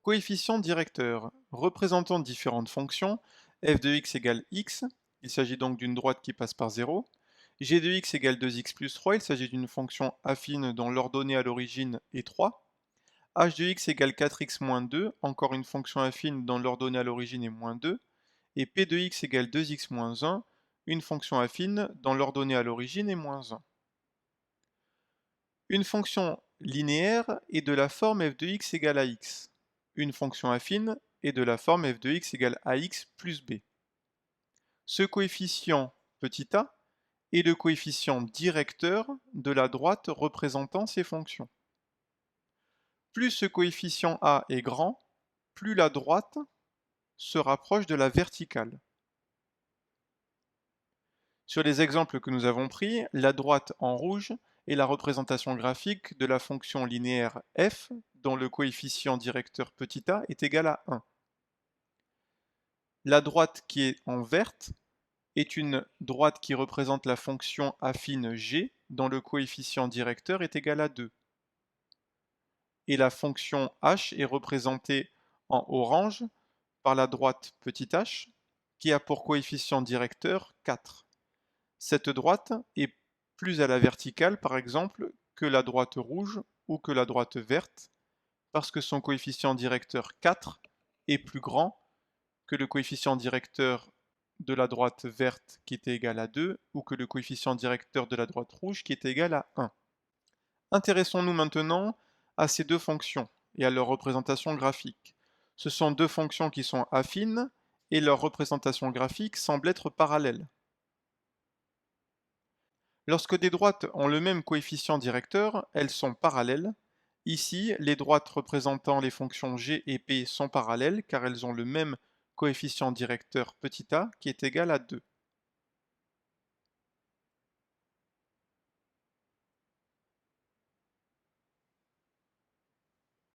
Coefficient directeur. Représentant différentes fonctions, f de x égale x, il s'agit donc d'une droite qui passe par 0. G de x égale 2x plus 3, il s'agit d'une fonction affine dont l'ordonnée à l'origine est 3. H de x égale 4x moins 2, encore une fonction affine dont l'ordonnée à l'origine est moins 2. Et P de x égale 2x moins 1, une fonction affine dont l'ordonnée à l'origine est moins 1. Une fonction linéaire est de la forme f de x égale ax. Une fonction affine est de la forme f de x égale ax plus b. Ce coefficient petit a est le coefficient directeur de la droite représentant ces fonctions. Plus ce coefficient a est grand, plus la droite se rapproche de la verticale. Sur les exemples que nous avons pris, la droite en rouge est la représentation graphique de la fonction linéaire f dont le coefficient directeur petit a est égal à 1. La droite qui est en verte est une droite qui représente la fonction affine g dont le coefficient directeur est égal à 2. Et la fonction h est représentée en orange par la droite petit h qui a pour coefficient directeur 4. Cette droite est plus à la verticale, par exemple, que la droite rouge ou que la droite verte, parce que son coefficient directeur 4 est plus grand que le coefficient directeur de la droite verte qui était égal à 2 ou que le coefficient directeur de la droite rouge qui était égal à 1. Intéressons-nous maintenant à ces deux fonctions et à leur représentation graphique. Ce sont deux fonctions qui sont affines et leur représentation graphique semble être parallèle. Lorsque des droites ont le même coefficient directeur, elles sont parallèles. Ici, les droites représentant les fonctions g et p sont parallèles car elles ont le même coefficient directeur petit a qui est égal à 2.